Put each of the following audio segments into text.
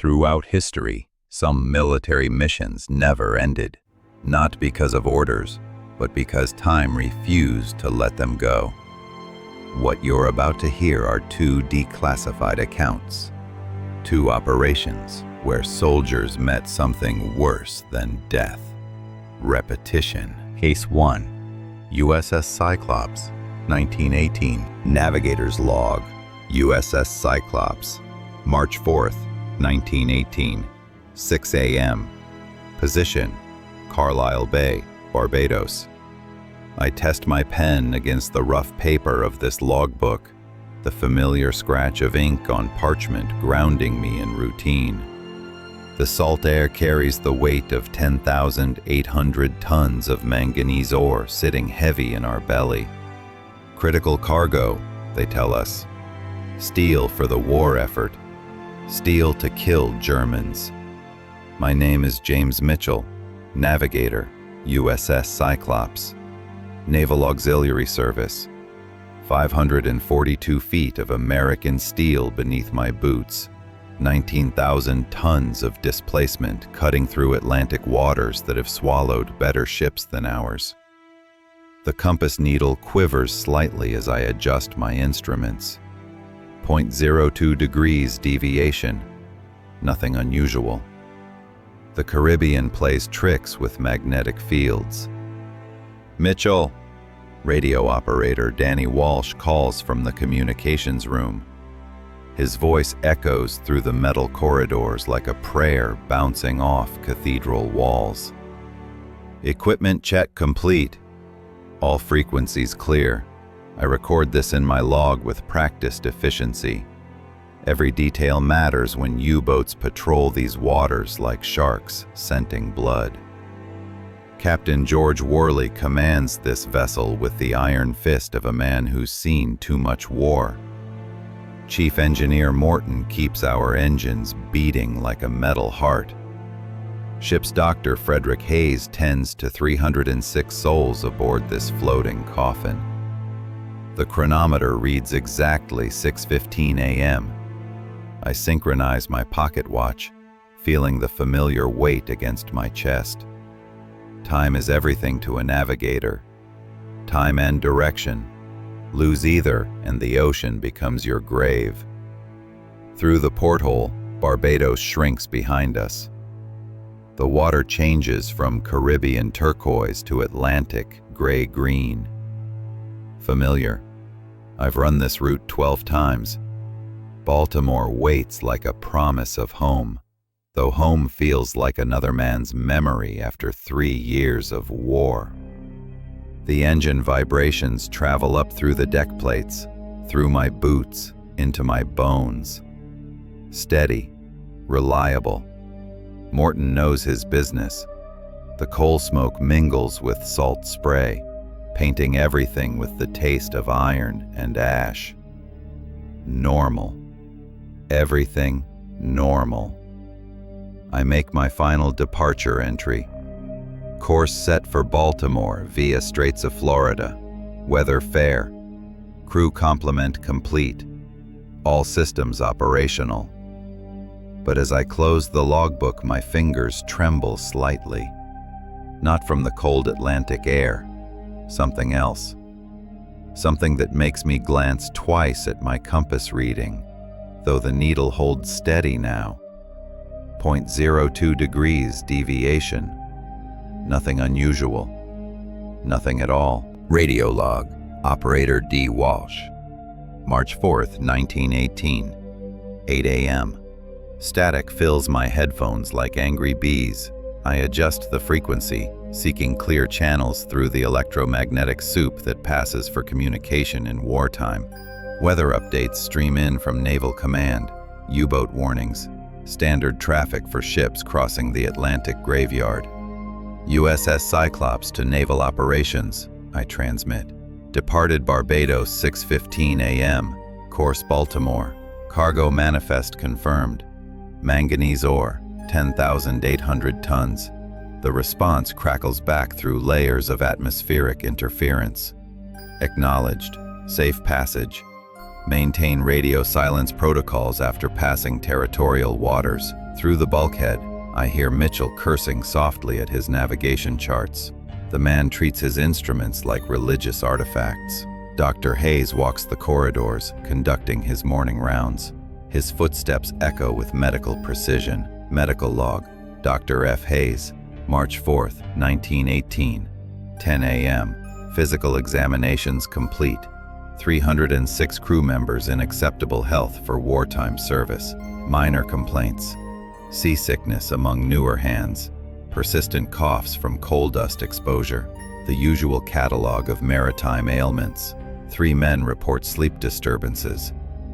Throughout history, some military missions never ended, not because of orders, but because time refused to let them go. What you're about to hear are two declassified accounts, two operations where soldiers met something worse than death. Repetition. Case 1. USS Cyclops, 1918. Navigator's log. USS Cyclops, March 4th, 1918, 6 a.m. Position: Carlisle Bay, Barbados. I test my pen against the rough paper of this logbook, the familiar scratch of ink on parchment grounding me in routine. The salt air carries the weight of 10,800 tons of manganese ore sitting heavy in our belly. Critical cargo, they tell us. Steel for the war effort. Steel to kill Germans. My name is James Mitchell, Navigator, USS Cyclops. Naval Auxiliary Service. 542 feet of American steel beneath my boots. 19,000 tons of displacement cutting through Atlantic waters that have swallowed better ships than ours. The compass needle quivers slightly as I adjust my instruments. 0.02 degrees deviation. Nothing unusual. The Caribbean plays tricks with magnetic fields. Mitchell! Radio operator Danny Walsh calls from the communications room. His voice echoes through the metal corridors like a prayer bouncing off cathedral walls. Equipment check complete. All frequencies clear. I record this in my log with practiced efficiency. Every detail matters when U-boats patrol these waters like sharks scenting blood. Captain George Worley commands this vessel with the iron fist of a man who's seen too much war. Chief Engineer Morton keeps our engines beating like a metal heart. Ship's doctor Frederick Hayes tends to 306 souls aboard this floating coffin. The chronometer reads exactly 6:15 a.m. I synchronize my pocket watch, feeling the familiar weight against my chest. Time is everything to a navigator. Time and direction. Lose either, and the ocean becomes your grave. Through the porthole, Barbados shrinks behind us. The water changes from Caribbean turquoise to Atlantic gray-green. Familiar. I've run this route 12 times. Baltimore waits like a promise of home, though home feels like another man's memory after 3 years of war. The engine vibrations travel up through the deck plates, through my boots, into my bones. Steady, reliable. Morton knows his business. The coal smoke mingles with salt spray, painting everything with the taste of iron and ash. Normal. Everything normal. I make my final departure entry. Course set for Baltimore via Straits of Florida. Weather fair. Crew complement complete. All systems operational. But as I close the logbook, my fingers tremble slightly. Not from the cold Atlantic air. Something else. Something that makes me glance twice at my compass reading, though the needle holds steady now. 0.02 degrees deviation. Nothing unusual. Nothing at all. Radio log, Operator D. Walsh. March 4th, 1918, 8 a.m. Static fills my headphones like angry bees. I adjust the frequency, seeking clear channels through the electromagnetic soup that passes for communication in wartime. Weather updates stream in from Naval Command, U-boat warnings, standard traffic for ships crossing the Atlantic graveyard. USS Cyclops to Naval Operations, I transmit. Departed Barbados 6:15 a.m. Course Baltimore. Cargo manifest confirmed. Manganese ore, 10,800 tons. The response crackles back through layers of atmospheric interference. Acknowledged. Safe passage. Maintain radio silence protocols after passing territorial waters. Through the bulkhead, I hear Mitchell cursing softly at his navigation charts. The man treats his instruments like religious artifacts. Dr. Hayes walks the corridors, conducting his morning rounds. His footsteps echo with medical precision. Medical log, Dr. F. Hayes, March 4th, 1918, 10 a.m. Physical examinations complete. 306 crew members in acceptable health for wartime service. Minor complaints. Seasickness among newer hands. Persistent coughs from coal dust exposure. The usual catalog of maritime ailments. 3 men report sleep disturbances.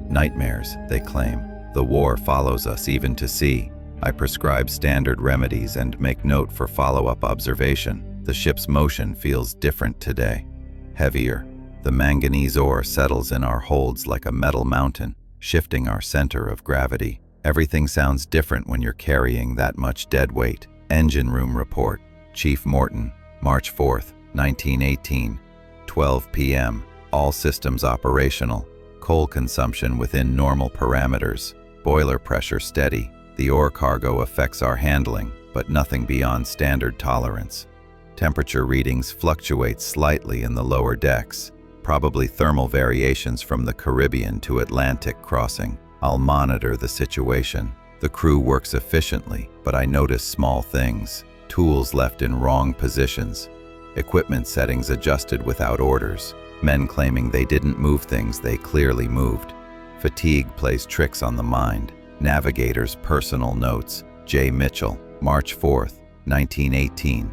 Nightmares, they claim. The war follows us even to sea. I prescribe standard remedies and make note for follow-up observation. The ship's motion feels different today. Heavier. The manganese ore settles in our holds like a metal mountain, shifting our center of gravity. Everything sounds different when you're carrying that much dead weight. Engine room report. Chief Morton, March 4th, 1918, 12 p.m. All systems operational. Coal consumption within normal parameters. Boiler pressure steady. The ore cargo affects our handling, but nothing beyond standard tolerance. Temperature readings fluctuate slightly in the lower decks. Probably thermal variations from the Caribbean to Atlantic crossing. I'll monitor the situation. The crew works efficiently, but I notice small things. Tools left in wrong positions. Equipment settings adjusted without orders. Men claiming they didn't move things they clearly moved. Fatigue plays tricks on the mind. Navigator's personal notes. J. Mitchell, March 4th, 1918,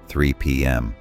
3 p.m.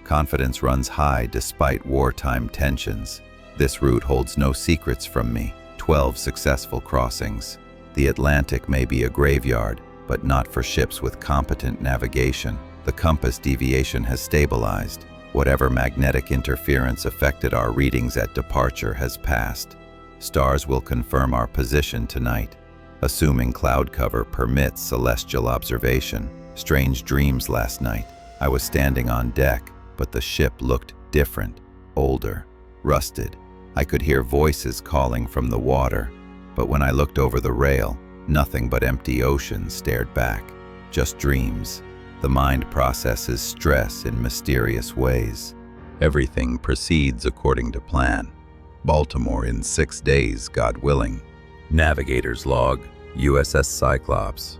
Confidence runs high despite wartime tensions. This route holds no secrets from me. 12 successful crossings. The Atlantic may be a graveyard, but not for ships with competent navigation. The compass deviation has stabilized. Whatever magnetic interference affected our readings at departure has passed. Stars will confirm our position tonight, assuming cloud cover permits celestial observation. Strange dreams last night. I was standing on deck, but the ship looked different, older, rusted. I could hear voices calling from the water, but when I looked over the rail, nothing but empty ocean stared back. Just dreams. The mind processes stress in mysterious ways. Everything proceeds according to plan. Baltimore in 6 days, God willing. Navigator's log, USS Cyclops.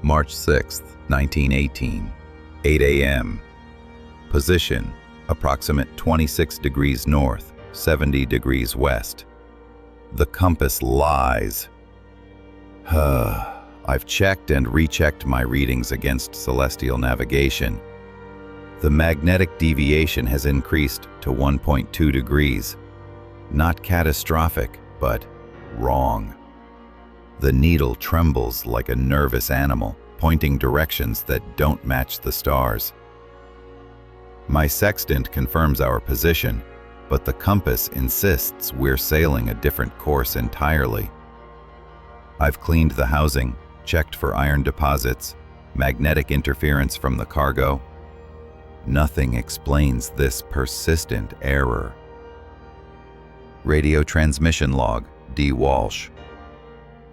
March 6th, 1918, 8 a.m. Position, approximate 26 degrees north, 70 degrees west. The compass lies. I've checked and rechecked my readings against celestial navigation. The magnetic deviation has increased to 1.2 degrees. Not catastrophic, but wrong. The needle trembles like a nervous animal, pointing directions that don't match the stars. My sextant confirms our position, but the compass insists we're sailing a different course entirely. I've cleaned the housing, checked for iron deposits, magnetic interference from the cargo. Nothing explains this persistent error. Radio transmission log, D. Walsh.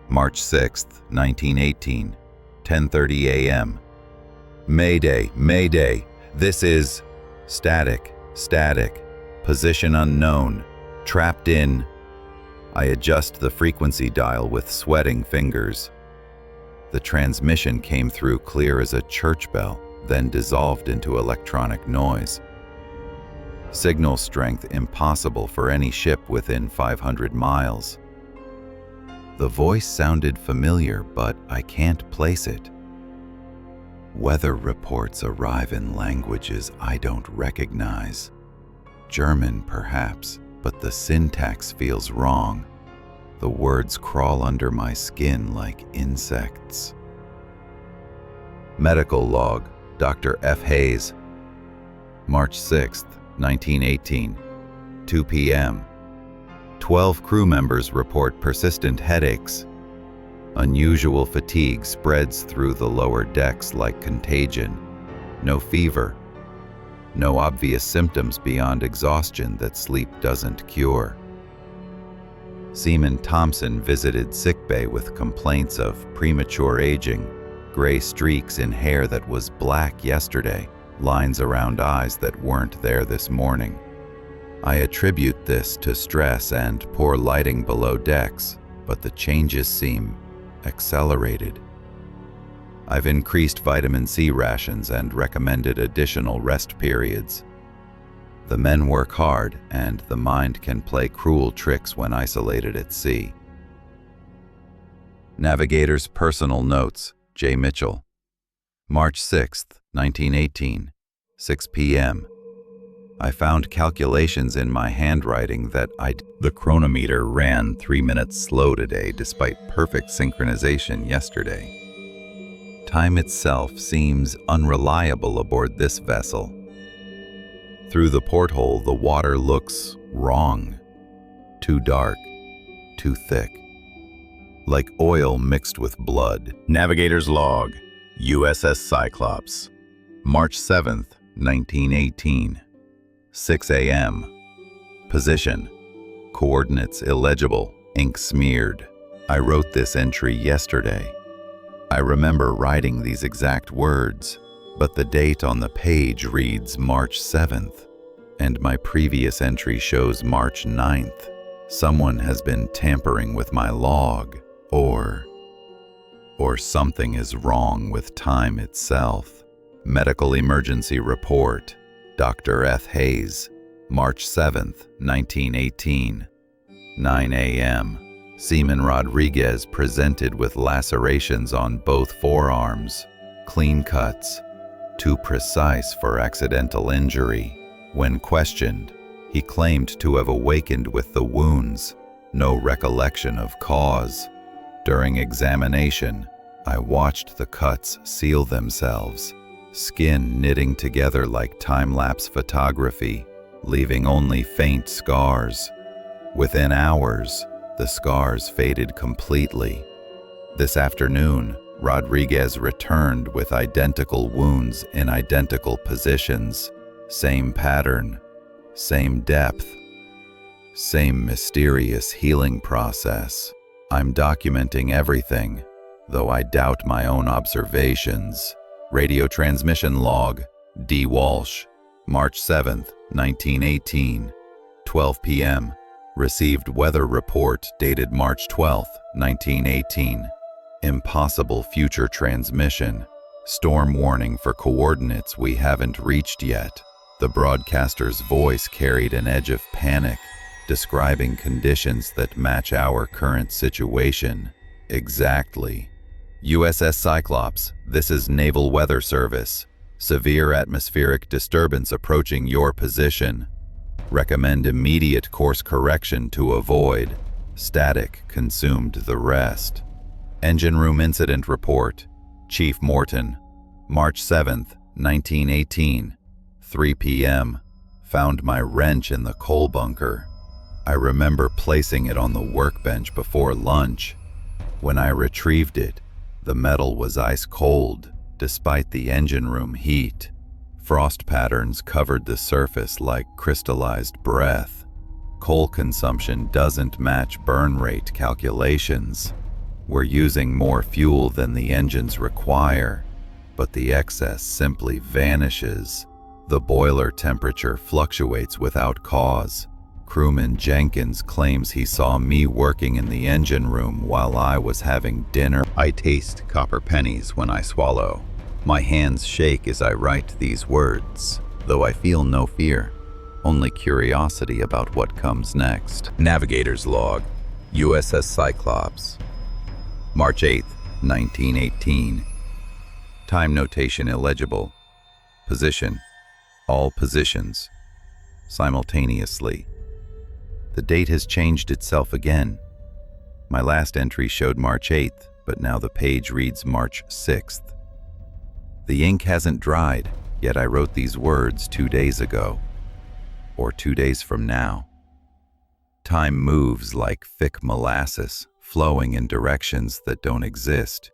March 6th, 1918, 10:30 a.m. Mayday, Mayday, this is static, position unknown, trapped in. I adjust the frequency dial with sweating fingers. The transmission came through clear as a church bell, then dissolved into electronic noise. Signal strength impossible for any ship within 500 miles. The voice sounded familiar, but I can't place it. Weather reports arrive in languages I don't recognize. German, perhaps, but the syntax feels wrong. The words crawl under my skin like insects. Medical log, Dr. F. Hayes. March 6th, 1918, 2 p.m. 12 crew members report persistent headaches. Unusual fatigue spreads through the lower decks like contagion. No fever. No obvious symptoms beyond exhaustion that sleep doesn't cure. Seaman Thompson visited sickbay with complaints of premature aging, gray streaks in hair that was black yesterday, lines around eyes that weren't there this morning. I attribute this to stress and poor lighting below decks, but the changes seem accelerated. I've increased vitamin C rations and recommended additional rest periods. The men work hard, and the mind can play cruel tricks when isolated at sea. Navigator's Personal Notes, J. Mitchell. March 6, 1918, 6 p.m. I found calculations in my handwriting that the chronometer ran 3 minutes slow today despite perfect synchronization yesterday. Time itself seems unreliable aboard this vessel. Through the porthole, the water looks wrong. Too dark, too thick. Like oil mixed with blood. Navigator's Log, USS Cyclops. March 7th, 1918. 6 a.m. Position. Coordinates illegible, ink smeared. I wrote this entry yesterday. I remember writing these exact words, but the date on the page reads March 7th, and my previous entry shows March 9th. Someone has been tampering with my log, or something is wrong with time itself. Medical Emergency Report. Dr. F. Hayes, March 7th, 1918, 9 a.m. Seaman Rodriguez presented with lacerations on both forearms, clean cuts, too precise for accidental injury. When questioned, he claimed to have awakened with the wounds, no recollection of cause. During examination, I watched the cuts seal themselves, skin knitting together like time-lapse photography, leaving only faint scars. Within hours, the scars faded completely. This afternoon, Rodriguez returned with identical wounds in identical positions, same pattern, same depth, same mysterious healing process. I'm documenting everything, though I doubt my own observations. Radio transmission log, D. Walsh, March 7th, 1918, 12 p.m. Received weather report dated March 12th, 1918. Impossible future transmission. Storm warning for coordinates we haven't reached yet. The broadcaster's voice carried an edge of panic, describing conditions that match our current situation. Exactly. USS Cyclops, this is Naval Weather Service. Severe atmospheric disturbance approaching your position. Recommend immediate course correction to avoid. Static consumed the rest. Engine Room Incident Report. Chief Morton, March 7th, 1918, 3 p.m. Found my wrench in the coal bunker. I remember placing it on the workbench before lunch. When I retrieved it, the metal was ice cold, despite the engine room heat. Frost patterns covered the surface like crystallized breath. Coal consumption doesn't match burn rate calculations. We're using more fuel than the engines require, but the excess simply vanishes. The boiler temperature fluctuates without cause. Crewman Jenkins claims he saw me working in the engine room while I was having dinner. I taste copper pennies when I swallow. My hands shake as I write these words, though I feel no fear, only curiosity about what comes next. Navigator's Log, USS Cyclops, March 8th, 1918. Time notation illegible. Position, all positions, simultaneously. The date has changed itself again. My last entry showed March 8th, but now the page reads March 6th. The ink hasn't dried, yet I wrote these words 2 days ago, or 2 days from now. Time moves like thick molasses, flowing in directions that don't exist.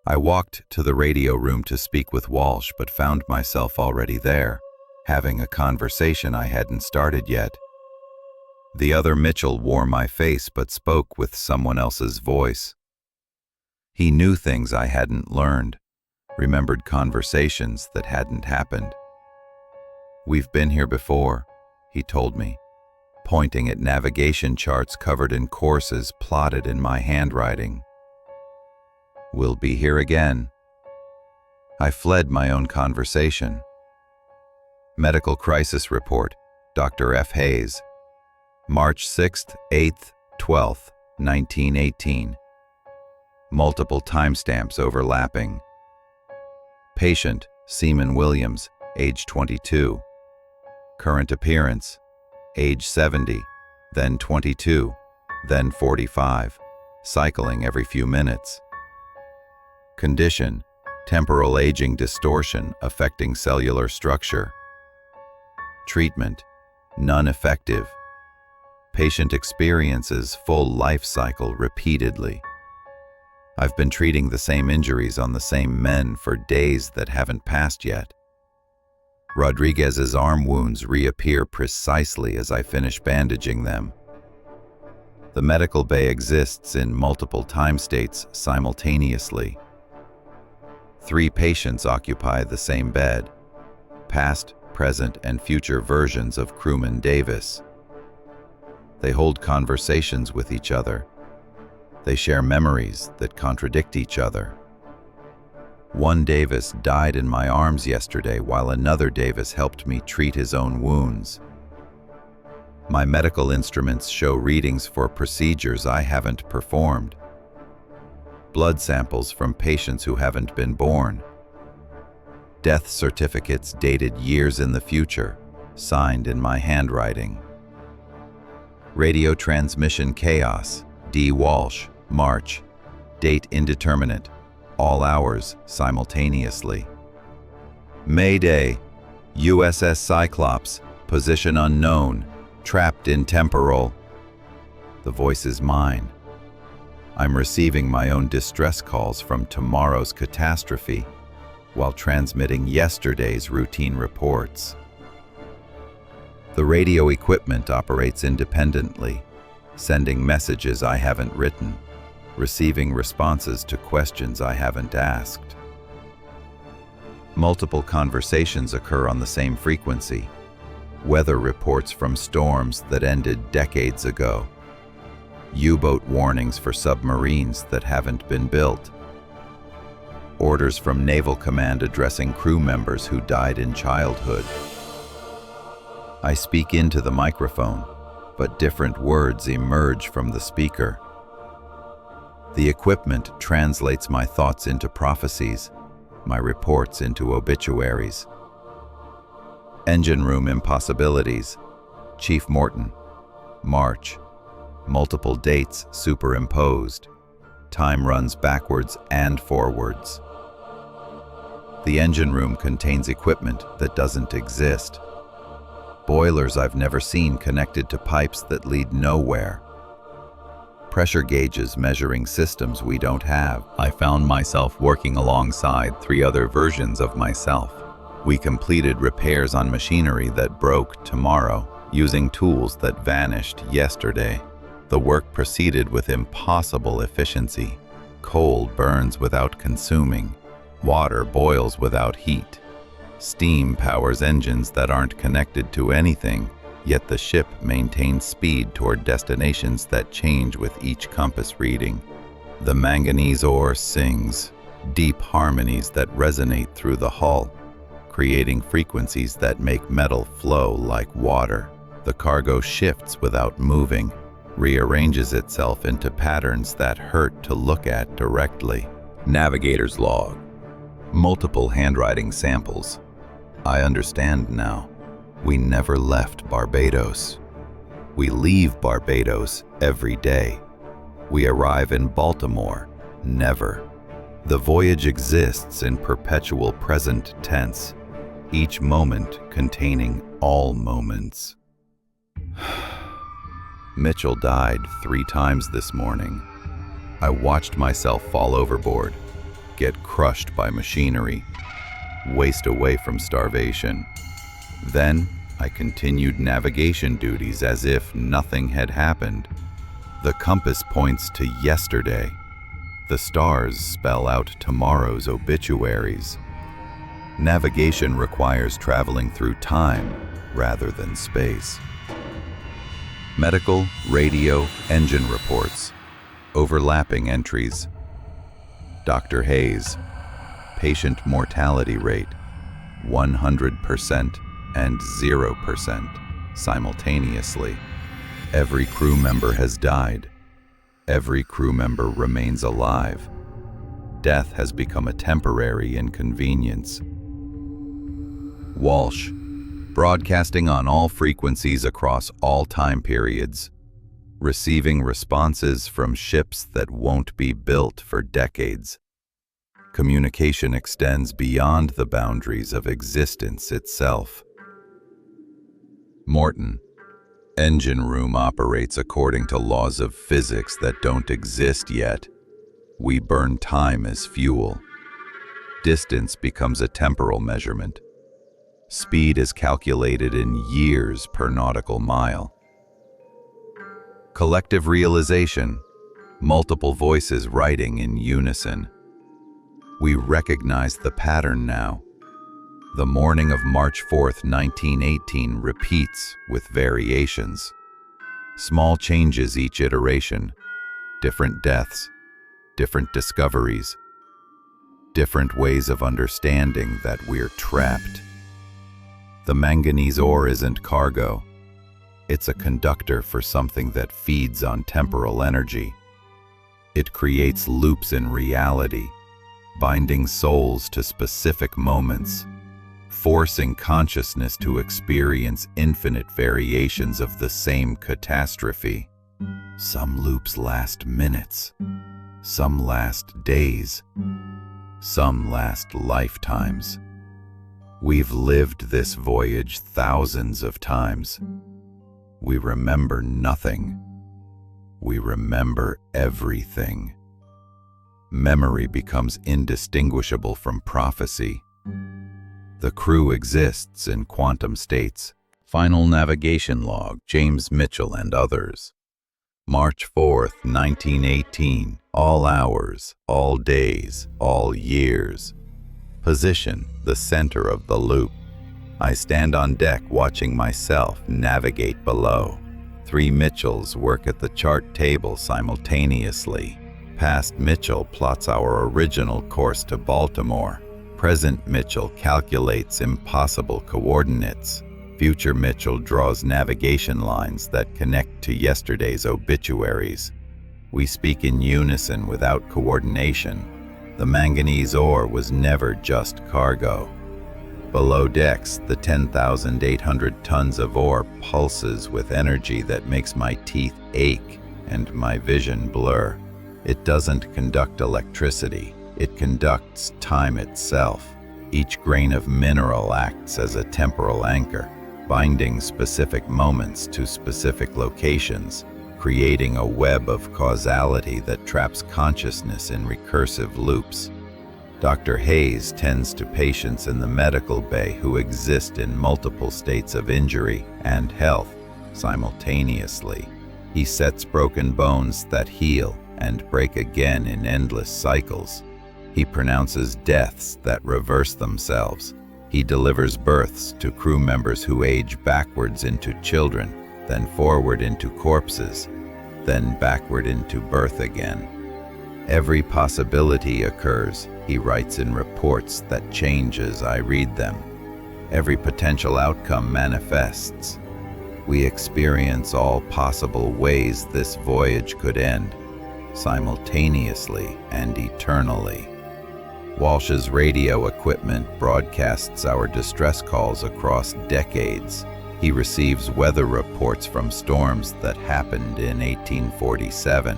I walked to the radio room to speak with Walsh, but found myself already there, having a conversation I hadn't started yet. The other Mitchell wore my face but spoke with someone else's voice. He knew things I hadn't learned, remembered conversations that hadn't happened. "We've been here before," he told me, pointing at navigation charts covered in courses plotted in my handwriting. "We'll be here again." I fled my own conversation. Medical Crisis Report, Dr. F. Hayes, March 6th, 8th, 12th, 1918. Multiple timestamps overlapping. Patient, Seaman Williams, age 22. Current appearance, age 70, then 22, then 45, cycling every few minutes. Condition, temporal aging distortion affecting cellular structure. Treatment, none effective. Patient experiences full life cycle repeatedly. I've been treating the same injuries on the same men for days that haven't passed yet. Rodriguez's arm wounds reappear precisely as I finish bandaging them. The medical bay exists in multiple time states simultaneously. 3 patients occupy the same bed, past, present, and future versions of crewman Davis. They hold conversations with each other. They share memories that contradict each other. One Davis died in my arms yesterday while another Davis helped me treat his own wounds. My medical instruments show readings for procedures I haven't performed. Blood samples from patients who haven't been born. Death certificates dated years in the future, signed in my handwriting. Radio transmission chaos, D. Walsh, March. Date indeterminate, all hours simultaneously. Mayday, USS Cyclops, position unknown, trapped in temporal. The voice is mine. I'm receiving my own distress calls from tomorrow's catastrophe while transmitting yesterday's routine reports. The radio equipment operates independently, sending messages I haven't written, receiving responses to questions I haven't asked. Multiple conversations occur on the same frequency. Weather reports from storms that ended decades ago. U-boat warnings for submarines that haven't been built. Orders from Naval Command addressing crew members who died in childhood. I speak into the microphone, but different words emerge from the speaker. The equipment translates my thoughts into prophecies, my reports into obituaries. Engine room impossibilities. Chief Morton, March. Multiple dates superimposed. Time runs backwards and forwards. The engine room contains equipment that doesn't exist. Boilers I've never seen connected to pipes that lead nowhere. Pressure gauges measuring systems we don't have. I found myself working alongside 3 other versions of myself. We completed repairs on machinery that broke tomorrow, using tools that vanished yesterday. The work proceeded with impossible efficiency. Coal burns without consuming. Water boils without heat. Steam powers engines that aren't connected to anything, yet the ship maintains speed toward destinations that change with each compass reading. The manganese ore sings, deep harmonies that resonate through the hull, creating frequencies that make metal flow like water. The cargo shifts without moving, rearranges itself into patterns that hurt to look at directly. Navigator's log. Multiple handwriting samples. I understand now. We never left Barbados. We leave Barbados every day. We arrive in Baltimore, never. The voyage exists in perpetual present tense, each moment containing all moments. Mitchell died 3 times this morning. I watched myself fall overboard, get crushed by machinery, waste away from starvation. Then, I continued navigation duties as if nothing had happened. The compass points to yesterday. The stars spell out tomorrow's obituaries. Navigation requires traveling through time rather than space. Medical, radio, engine reports. Overlapping entries. Dr. Hayes, patient mortality rate, 100% and 0% simultaneously. Every crew member has died. Every crew member remains alive. Death has become a temporary inconvenience. Walsh, broadcasting on all frequencies across all time periods, receiving responses from ships that won't be built for decades. Communication extends beyond the boundaries of existence itself. Morton, engine room operates according to laws of physics that don't exist yet. We burn time as fuel. Distance becomes a temporal measurement. Speed is calculated in years per nautical mile. Collective realization, multiple voices writing in unison. We recognize the pattern now. The morning of March 4th, 1918 repeats with variations. Small changes each iteration, different deaths, different discoveries, different ways of understanding that we're trapped. The manganese ore isn't cargo. It's a conductor for something that feeds on temporal energy. It creates loops in reality, binding souls to specific moments, forcing consciousness to experience infinite variations of the same catastrophe. Some loops last minutes, some last days, some last lifetimes. We've lived this voyage thousands of times. We remember nothing. We remember everything. Memory becomes indistinguishable from prophecy. The crew exists in quantum states. Final navigation log, James Mitchell and others. March 4th, 1918. All hours, all days, all years. Position, the center of the loop. I stand on deck watching myself navigate below. 3 Mitchells work at the chart table simultaneously. Past Mitchell plots our original course to Baltimore. Present Mitchell calculates impossible coordinates. Future Mitchell draws navigation lines that connect to yesterday's obituaries. We speak in unison without coordination. The manganese ore was never just cargo. Below decks, the 10,800 tons of ore pulses with energy that makes my teeth ache and my vision blur. It doesn't conduct electricity, it conducts time itself. Each grain of mineral acts as a temporal anchor, binding specific moments to specific locations, creating a web of causality that traps consciousness in recursive loops. Dr. Hayes tends to patients in the medical bay who exist in multiple states of injury and health simultaneously. He sets broken bones that heal and break again in endless cycles. He pronounces deaths that reverse themselves. He delivers births to crew members who age backwards into children, then forward into corpses, then backward into birth again. Every possibility occurs, he writes in reports that change as I read them. Every potential outcome manifests. We experience all possible ways this voyage could end, simultaneously and eternally. Walsh's radio equipment broadcasts our distress calls across decades. He receives weather reports from storms that happened in 1847,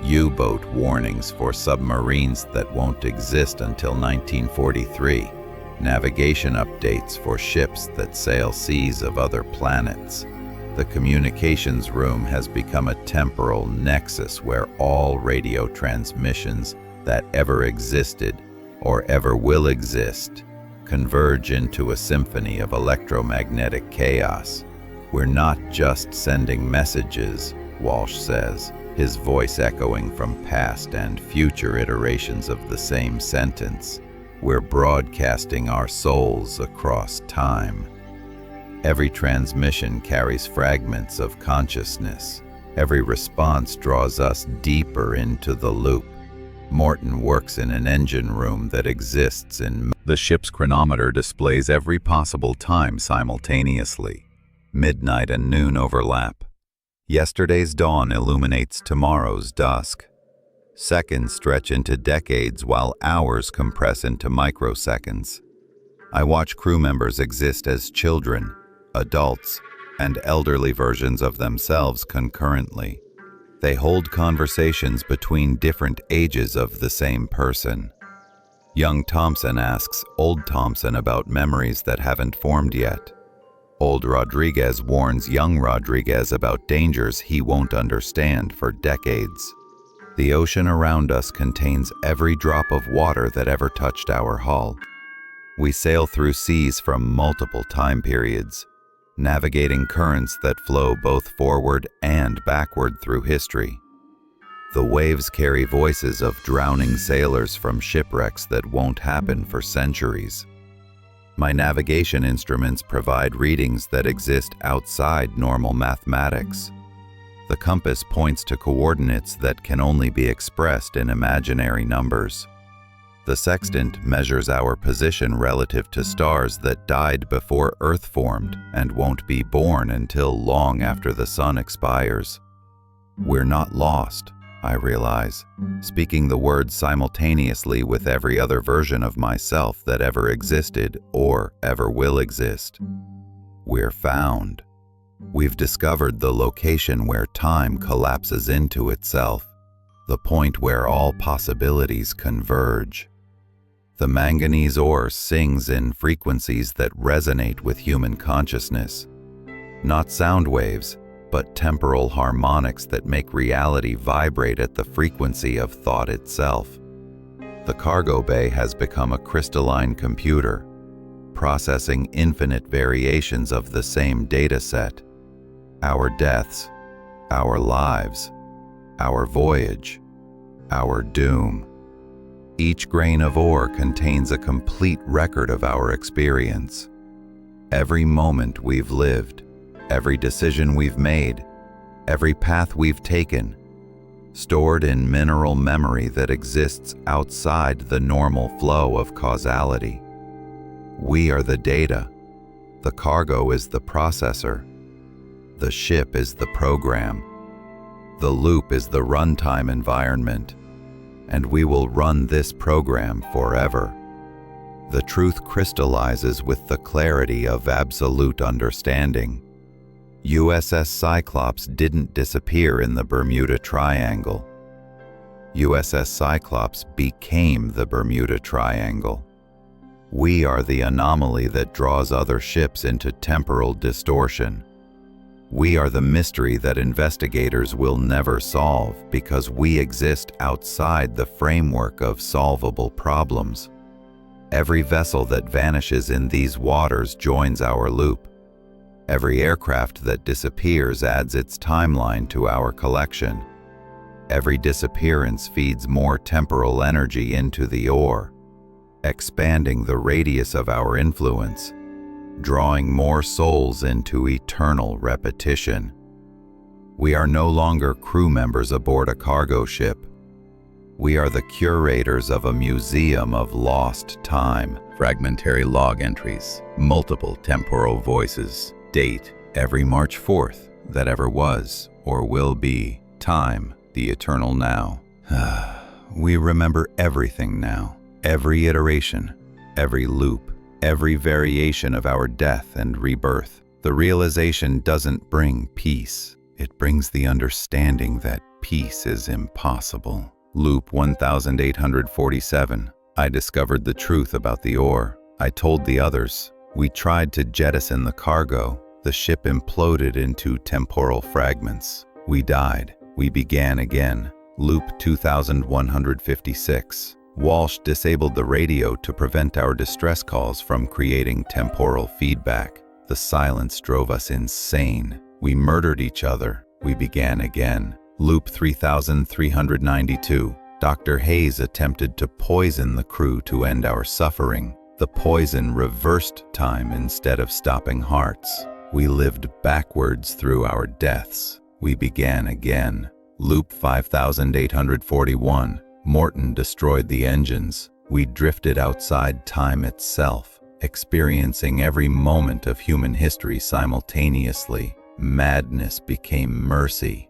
U-boat warnings for submarines that won't exist until 1943, navigation updates for ships that sail seas of other planets. The communications room has become a temporal nexus where all radio transmissions that ever existed or ever will exist converge into a symphony of electromagnetic chaos. We're not just sending messages, Walsh says, his voice echoing from past and future iterations of the same sentence. We're broadcasting our souls across time. Every transmission carries fragments of consciousness. Every response draws us deeper into the loop. Morton works in an engine room that exists in... The ship's chronometer displays every possible time simultaneously. Midnight and noon overlap. Yesterday's dawn illuminates tomorrow's dusk. Seconds stretch into decades while hours compress into microseconds. I watch crew members exist as children, adults, and elderly versions of themselves concurrently. They hold conversations between different ages of the same person. Young Thompson asks old Thompson about memories that haven't formed yet. Old Rodriguez warns young Rodriguez about dangers he won't understand for decades. The ocean around us contains every drop of water that ever touched our hull. We sail through seas from multiple time periods, navigating currents that flow both forward and backward through history. The waves carry voices of drowning sailors from shipwrecks that won't happen for centuries. My navigation instruments provide readings that exist outside normal mathematics. The compass points to coordinates that can only be expressed in imaginary numbers. The sextant measures our position relative to stars that died before Earth formed and won't be born until long after the sun expires. We're not lost, I realize, speaking the words simultaneously with every other version of myself that ever existed or ever will exist. We're found. We've discovered the location where time collapses into itself, the point where all possibilities converge. The manganese ore sings in frequencies that resonate with human consciousness. Not sound waves, but temporal harmonics that make reality vibrate at the frequency of thought itself. The cargo bay has become a crystalline computer, processing infinite variations of the same data set. Our deaths, our lives, our voyage, our doom. Each grain of ore contains a complete record of our experience. Every moment we've lived, every decision we've made, every path we've taken, stored in mineral memory that exists outside the normal flow of causality. We are the data. The cargo is the processor. The ship is the program. The loop is the runtime environment. And we will run this program forever. The truth crystallizes with the clarity of absolute understanding. USS Cyclops didn't disappear in the Bermuda Triangle. USS Cyclops became the Bermuda Triangle. We are the anomaly that draws other ships into temporal distortion. We are the mystery that investigators will never solve because we exist outside the framework of solvable problems. Every vessel that vanishes in these waters joins our loop. Every aircraft that disappears adds its timeline to our collection. Every disappearance feeds more temporal energy into the ore, expanding the radius of our influence, drawing more souls into eternal repetition. We are no longer crew members aboard a cargo ship. We are the curators of a museum of lost time. Fragmentary log entries, multiple temporal voices, date, every March 4th that ever was or will be, time, the eternal now. We remember everything now, every iteration, every loop, every variation of our death and rebirth. The realization doesn't bring peace. It brings the understanding that peace is impossible. Loop 1847. I discovered the truth about the ore. I told the others. We tried to jettison the cargo. The ship imploded into temporal fragments. We died. We began again. Loop 2156. Walsh disabled the radio to prevent our distress calls from creating temporal feedback. The silence drove us insane. We murdered each other. We began again. Loop 3392. Dr. Hayes attempted to poison the crew to end our suffering. The poison reversed time instead of stopping hearts. We lived backwards through our deaths. We began again. Loop 5841. Morton destroyed the engines. We drifted outside time itself, experiencing every moment of human history simultaneously. Madness became mercy.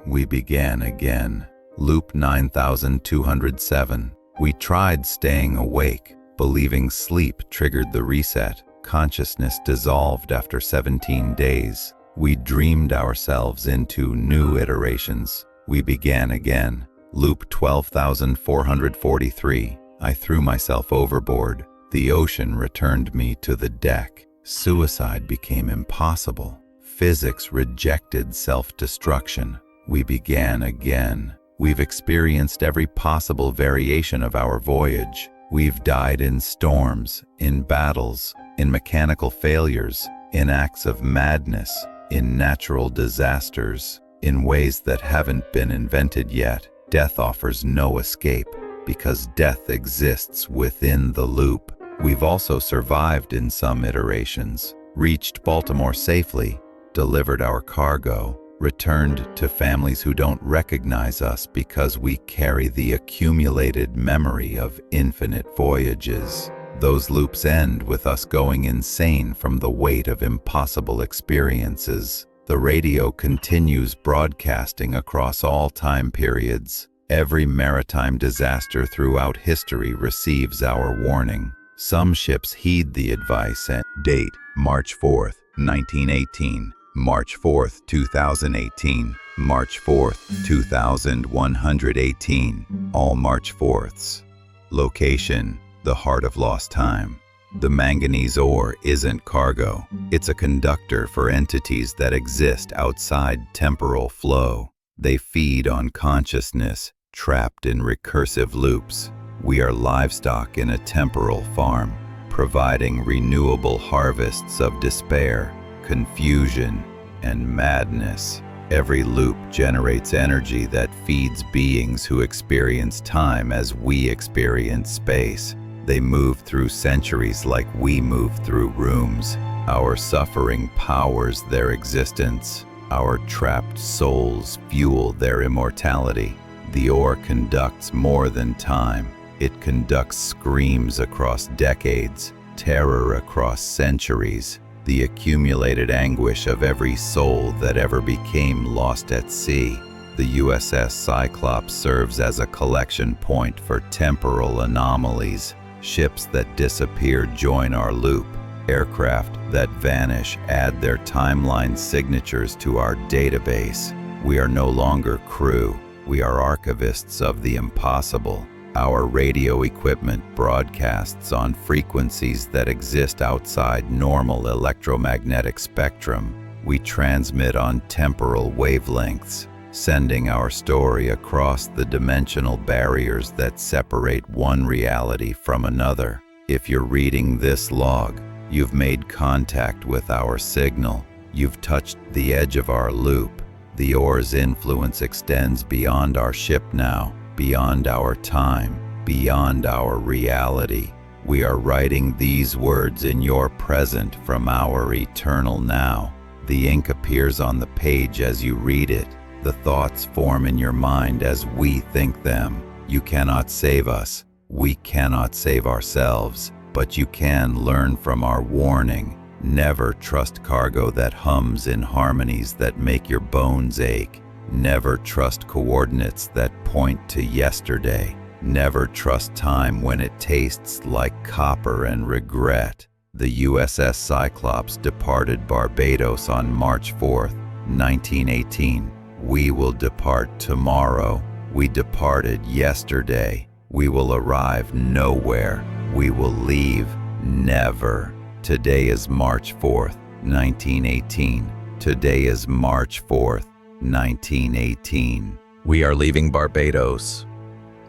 We began again. Loop 9207. We tried staying awake, believing sleep triggered the reset. Consciousness dissolved after 17 days. We dreamed ourselves into new iterations. We began again. Loop 12443. I threw myself overboard. The ocean returned me to the deck. Suicide became impossible. Physics rejected self-destruction. We began again. We've experienced every possible variation of our voyage. We've died in storms, in battles, in mechanical failures, in acts of madness, in natural disasters, in ways that haven't been invented yet. Death offers no escape, because death exists within the loop. We've also survived in some iterations, reached Baltimore safely, delivered our cargo, returned to families who don't recognize us because we carry the accumulated memory of infinite voyages. Those loops end with us going insane from the weight of impossible experiences. The radio continues broadcasting across all time periods. Every maritime disaster throughout history receives our warning. Some ships heed the advice and date March 4th, 1918, March 4th, 2018, March 4th, 2118, all March 4ths. Location: the heart of lost time. The manganese ore isn't cargo. It's a conductor for entities that exist outside temporal flow. They feed on consciousness, trapped in recursive loops. We are livestock in a temporal farm, providing renewable harvests of despair, confusion, and madness. Every loop generates energy that feeds beings who experience time as we experience space. They move through centuries like we move through rooms. Our suffering powers their existence. Our trapped souls fuel their immortality. The ore conducts more than time. It conducts screams across decades, terror across centuries, the accumulated anguish of every soul that ever became lost at sea. The USS Cyclops serves as a collection point for temporal anomalies. Ships that disappear join our loop. Aircraft that vanish add their timeline signatures to our database. We are no longer crew. We are archivists of the impossible. Our radio equipment broadcasts on frequencies that exist outside normal electromagnetic spectrum. We transmit on temporal wavelengths, sending our story across the dimensional barriers that separate one reality from another. If you're reading this log, you've made contact with our signal. You've touched the edge of our loop. The ore's influence extends beyond our ship now, beyond our time, beyond our reality. We are writing these words in your present from our eternal now. The ink appears on the page as you read it. The thoughts form in your mind as we think them. You cannot save us. We cannot save ourselves. But you can learn from our warning. Never trust cargo that hums in harmonies that make your bones ache. Never trust coordinates that point to yesterday. Never trust time when it tastes like copper and regret. The USS Cyclops departed Barbados on March 4th, 1918. We will depart tomorrow. We departed yesterday. We will arrive nowhere. We will leave never. Today is March 4th, 1918. Today is March 4th, 1918. We are leaving Barbados.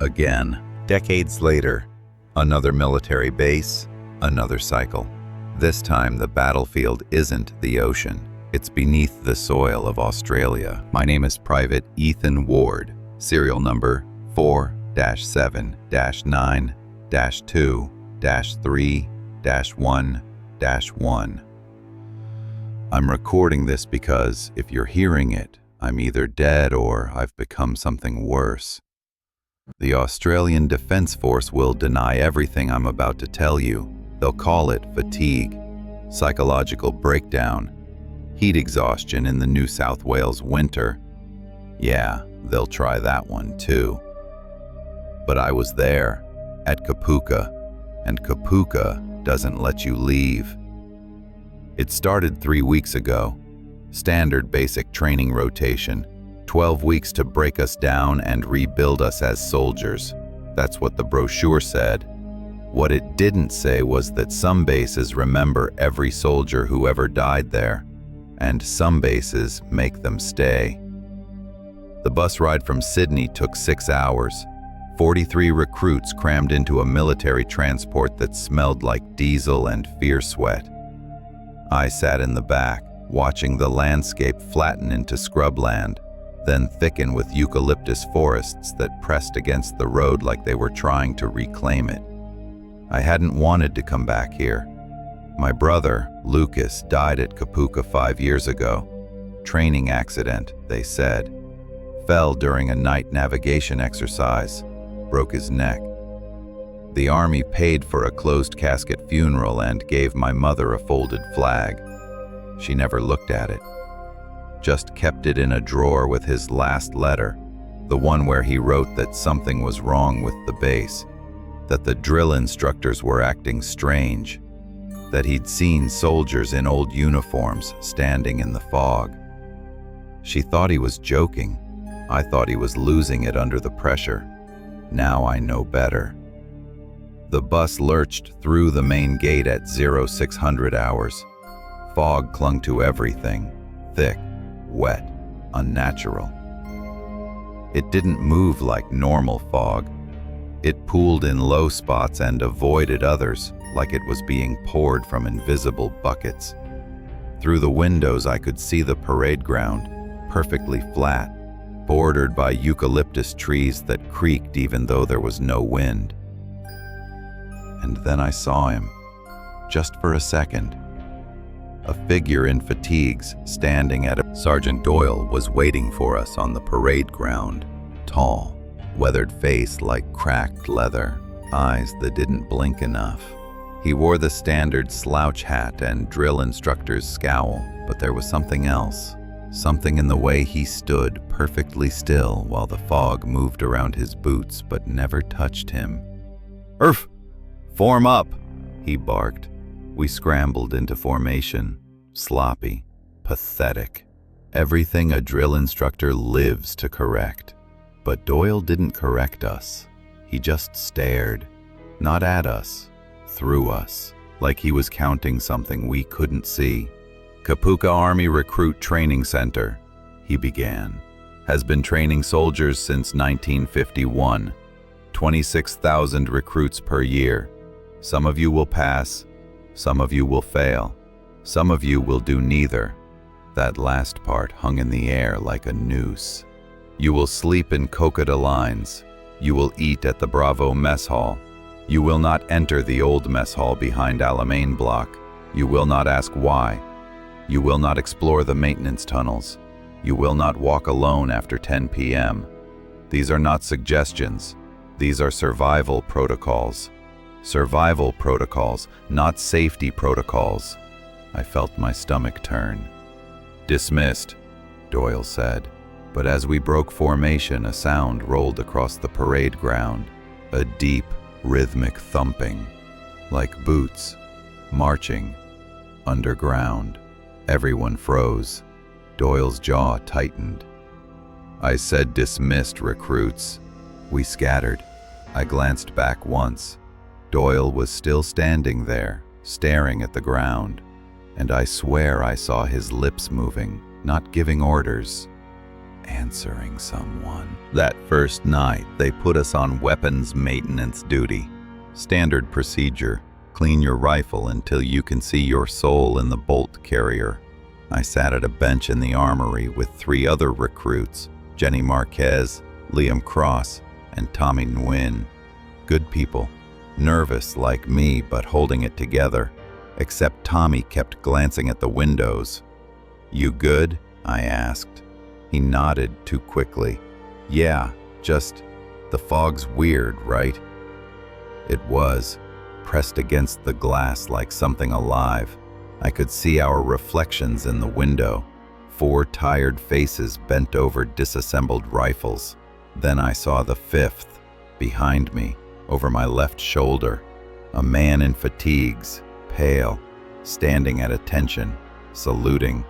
Again, Decades later, another military base, another cycle. This time the battlefield isn't the ocean, it's beneath the soil of Australia. My name is Private Ethan Ward, serial number 4-7-9-2-3-1-1. I'm recording this because if you're hearing it, I'm either dead or I've become something worse. The Australian Defence Force will deny everything I'm about to tell you. They'll call it fatigue, psychological breakdown, heat exhaustion in the New South Wales winter. Yeah, they'll try that one too. But I was there, at Kapooka, and Kapooka doesn't let you leave. It started 3 weeks ago. Standard basic training rotation. 12 weeks to break us down and rebuild us as soldiers. That's what the brochure said. What it didn't say was that some bases remember every soldier who ever died there, and some bases make them stay. The bus ride from Sydney took 6 hours. 43 recruits crammed into a military transport that smelled like diesel and fear sweat. I sat in the back, watching the landscape flatten into scrubland, then thicken with eucalyptus forests that pressed against the road like they were trying to reclaim it. I hadn't wanted to come back here. My brother, Lucas, died at Kapooka 5 years ago. Training accident, they said. Fell during a night navigation exercise. Broke his neck. The army paid for a closed casket funeral and gave my mother a folded flag. She never looked at it. Just kept it in a drawer with his last letter, the one where he wrote that something was wrong with the base, that the drill instructors were acting strange, that he'd seen soldiers in old uniforms standing in the fog. She thought he was joking. I thought he was losing it under the pressure. Now I know better. The bus lurched through the main gate at 0600 hours. Fog clung to everything, thick, wet, unnatural. It didn't move like normal fog. It pooled in low spots and avoided others, like it was being poured from invisible buckets. Through the windows I could see the parade ground, perfectly flat, bordered by eucalyptus trees that creaked even though there was no wind. And then I saw him, just for a second. A figure in fatigues standing at a... Sergeant Doyle was waiting for us on the parade ground. Tall, weathered face like cracked leather, eyes that didn't blink enough. He wore the standard slouch hat and drill instructor's scowl, but there was something else. Something in the way he stood perfectly still while the fog moved around his boots but never touched him. "Urf! Form up!" he barked. We scrambled into formation, sloppy, pathetic. Everything a drill instructor lives to correct. But Doyle didn't correct us. He just stared, not at us, through us, like he was counting something we couldn't see. "Kapooka Army Recruit Training Center," he began, "has been training soldiers since 1951. 26,000 recruits per year. Some of you will pass, some of you will fail, some of you will do neither." That last part hung in the air like a noose. "You will sleep in Kokota lines. You will eat at the Bravo mess hall. You will not enter the old mess hall behind Alamein block. You will not ask why. You will not explore the maintenance tunnels. You will not walk alone after 10 p.m. These are not suggestions. These are survival protocols. Survival protocols, not safety protocols." I felt my stomach turn. "Dismissed," Doyle said. But as we broke formation, a sound rolled across the parade ground. A deep, rhythmic thumping, like boots, marching, underground. Everyone froze. Doyle's jaw tightened. "I said dismissed, recruits." We scattered. I glanced back once. Doyle was still standing there, staring at the ground. And I swear I saw his lips moving, not giving orders. answering someone. That first night, they put us on weapons maintenance duty. Standard procedure: clean your rifle until you can see your soul in the bolt carrier. I sat at a bench in the armory with 3 other recruits: Jenny Marquez, Liam Cross, and Tommy Nguyen. Good people, nervous like me but holding it together, except Tommy kept glancing at the windows. "You good?" I asked. He nodded too quickly. "Yeah, just the fog's weird, right?" It was, pressed against the glass like something alive. I could see our reflections in the window, 4 tired faces bent over disassembled rifles. Then I saw the 5th, behind me, over my left shoulder, a man in fatigues, pale, standing at attention, saluting.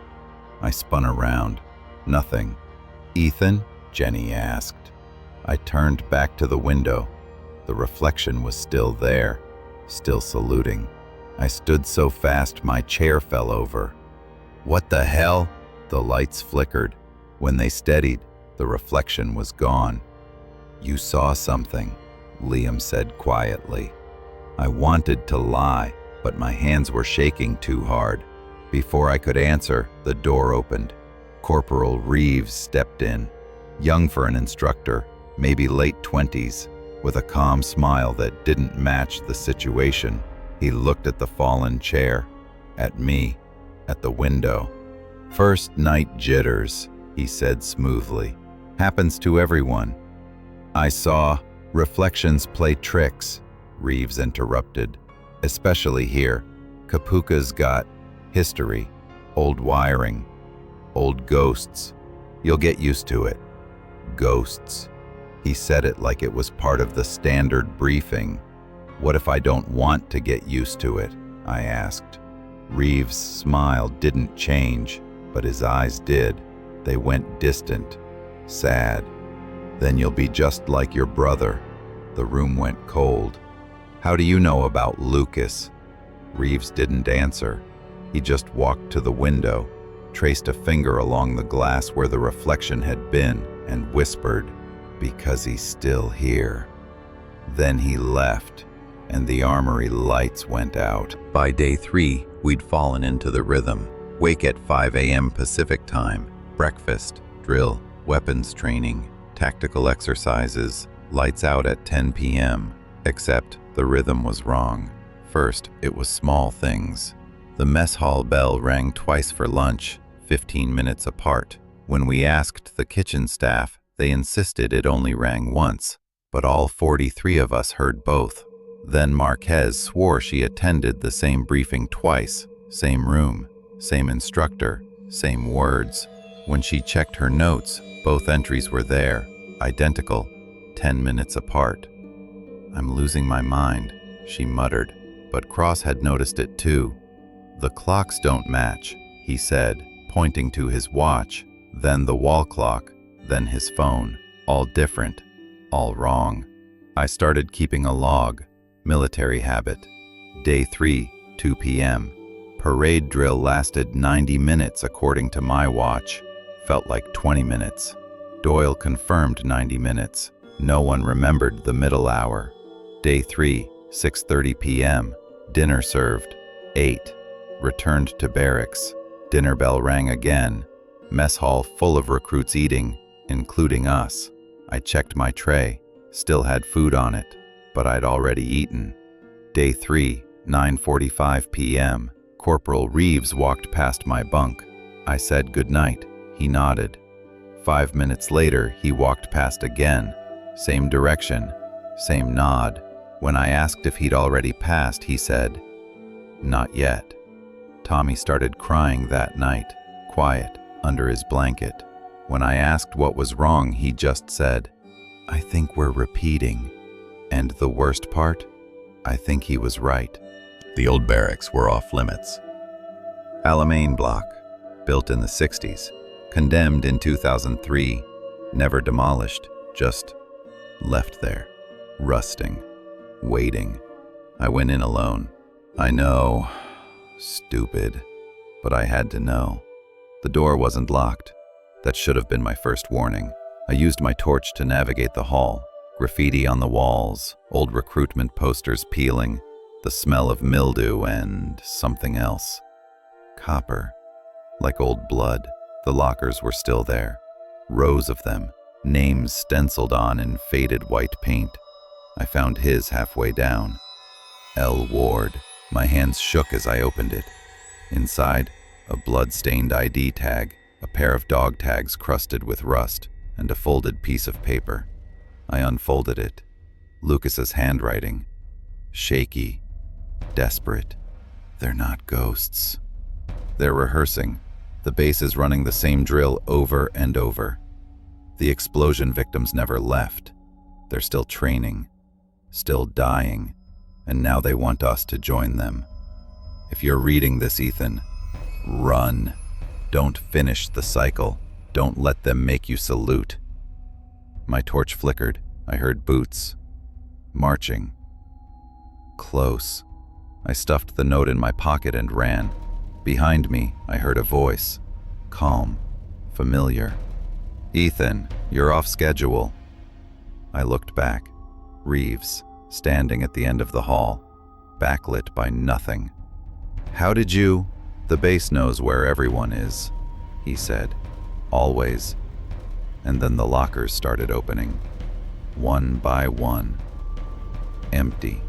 I spun around. Nothing. "Ethan?" Jenny asked. I turned back to the window. The reflection was still there, still saluting. I stood so fast my chair fell over. "What the hell?" The lights flickered. When they steadied, the reflection was gone. "You saw something," Liam said quietly. I wanted to lie, but my hands were shaking too hard. Before I could answer, the door opened. Corporal Reeves stepped in, young for an instructor, maybe late 20s, with a calm smile that didn't match the situation. He looked at the fallen chair, at me, at the window. "First night jitters," he said smoothly. "Happens to everyone." "I saw reflections play tricks," Reeves interrupted. "Especially here. Kapuka's got history, old wiring, old ghosts. You'll get used to it." Ghosts. He said it like it was part of the standard briefing. "What if I don't want to get used to it?" I asked. Reeves' smile didn't change, but his eyes did. They went distant, sad. "Then you'll be just like your brother." The room went cold. "How do you know about Lucas?" Reeves didn't answer. He just walked to the window, traced a finger along the glass where the reflection had been, and whispered, "Because he's still here." Then he left, and the armory lights went out. By day 3, we'd fallen into the rhythm. Wake at 5 a.m. Pacific time, breakfast, drill, weapons training, tactical exercises, lights out at 10 p.m. Except the rhythm was wrong. First, it was small things. The mess hall bell rang twice for lunch, 15 minutes apart. When we asked the kitchen staff, they insisted it only rang once, but all 43 of us heard both. Then Marquez swore she attended the same briefing twice, same room, same instructor, same words. When she checked her notes, both entries were there, identical, 10 minutes apart. "I'm losing my mind," she muttered, but Cross had noticed it too. "The clocks don't match," he said, pointing to his watch, then the wall clock, then his phone. All different, all wrong. I started keeping a log, military habit. Day 3, 2 p.m. Parade drill lasted 90 minutes according to my watch. Felt like 20 minutes. Doyle confirmed 90 minutes. No one remembered the middle hour. Day 3, 6:30 p.m. Dinner served. 8. Returned to barracks. Dinner bell rang again. Mess hall full of recruits eating, including us. I checked my tray. Still had food on it, but I'd already eaten. Day 3, 9:45 p.m. Corporal Reeves walked past my bunk. I said goodnight. He nodded. 5 minutes later, he walked past again. Same direction, same nod. When I asked if he'd already passed, he said, "Not yet." Tommy started crying that night, quiet, under his blanket. When I asked what was wrong, he just said, "I think we're repeating." And the worst part? I think he was right. The old barracks were off limits. Alamein block, built in the 60s, condemned in 2003, never demolished, just left there, rusting, waiting. I went in alone. I know, stupid, but I had to know. The door wasn't locked. That should have been my first warning. I used my torch to navigate the hall. Graffiti on the walls, old recruitment posters peeling, the smell of mildew and something else. Copper. Like old blood. The lockers were still there. Rows of them. Names stenciled on in faded white paint. I found his halfway down. L. Ward. My hands shook as I opened it. Inside, a blood-stained ID tag, a pair of dog tags crusted with rust, and a folded piece of paper. I unfolded it. Lucas's handwriting. Shaky. Desperate. They're not ghosts. They're rehearsing. The base is running the same drill over and over. The explosion victims never left. They're still training, still dying, and now they want us to join them. If you're reading this, Ethan, run. Don't finish the cycle. Don't let them make you salute. My torch flickered. I heard boots. Marching. Close. I stuffed the note in my pocket and ran. Behind me, I heard a voice. Calm. Familiar. Ethan, you're off schedule. I looked back. Reeves, standing at the end of the hall, backlit by nothing. How did you? The base knows where everyone is, he said. Always. And then the lockers started opening. One by one. Empty.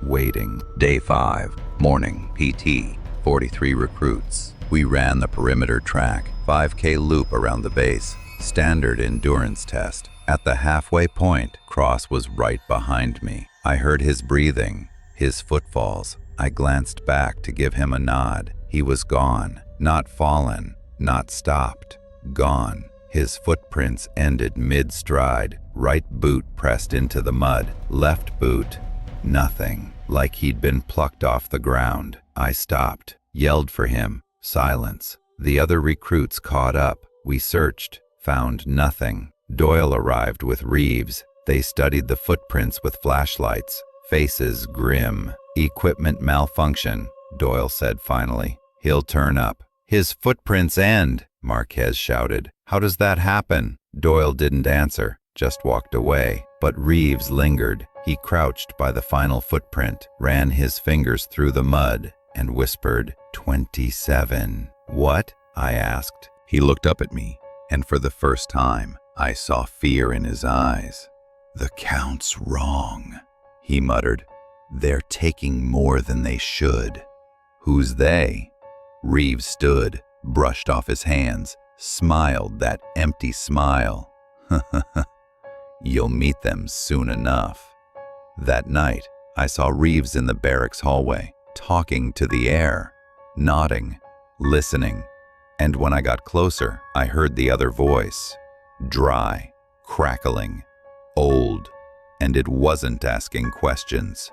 Waiting. Day 5, morning, PT, 43 recruits. We ran the perimeter track, 5K loop around the base, standard endurance test. At the halfway point, Cross was right behind me. I heard his breathing, his footfalls. I glanced back to give him a nod. He was gone, not fallen, not stopped. Gone. His footprints ended mid-stride, right boot pressed into the mud, left boot, nothing, like he'd been plucked off the ground. I stopped, yelled for him, silence. The other recruits caught up. We searched, found nothing. Doyle arrived with Reeves. They studied the footprints with flashlights, faces grim. Equipment malfunction, Doyle said finally. He'll turn up. His footprints end, Marquez shouted. How does that happen? Doyle didn't answer, just walked away. But Reeves lingered. He crouched by the final footprint, ran his fingers through the mud, and whispered, 27. What? I asked. He looked up at me, and for the first time, I saw fear in his eyes. The count's wrong, he muttered. They're taking more than they should. Who's they? Reeves stood, brushed off his hands, smiled that empty smile. You'll meet them soon enough. That night, I saw Reeves in the barracks hallway, talking to the air, nodding, listening. And when I got closer, I heard the other voice. Dry, crackling, old, and it wasn't asking questions.